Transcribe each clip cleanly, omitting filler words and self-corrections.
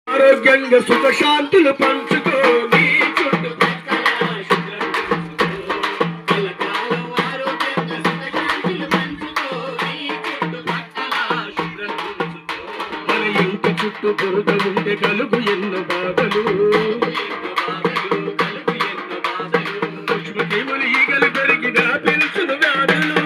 ఆరోగ్యంగా సుఖశాంతులు పంచుకో మన ఇంట చుట్టూ బురద ఉండే కలుగు ఎన్నో బాధలు సూక్ష్మజీవులు ఈగలు పెరిగిన పెంచును వ్యాధులు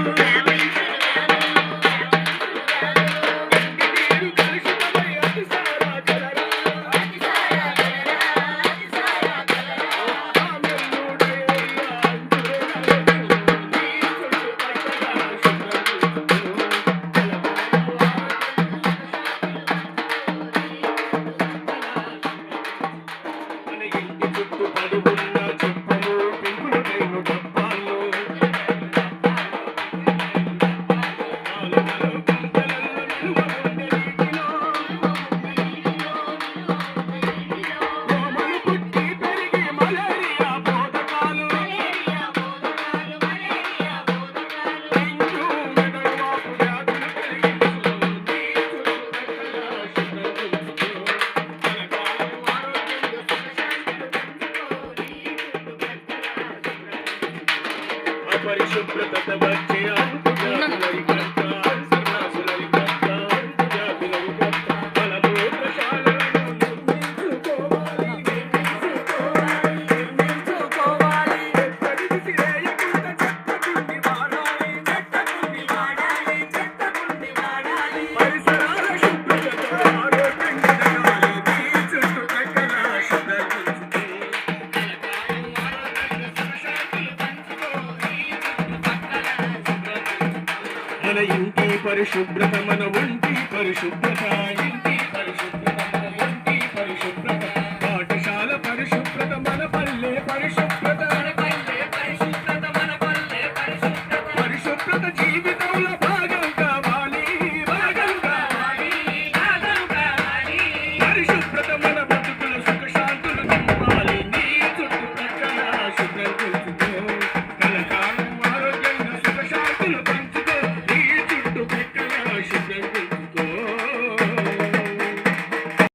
పరిశుభ్రత వచ్చే మన ఇంటి పరిశుభ్రత మన ఒంటి పరిశుభ్రత ఇంటి పరిశుభ్రత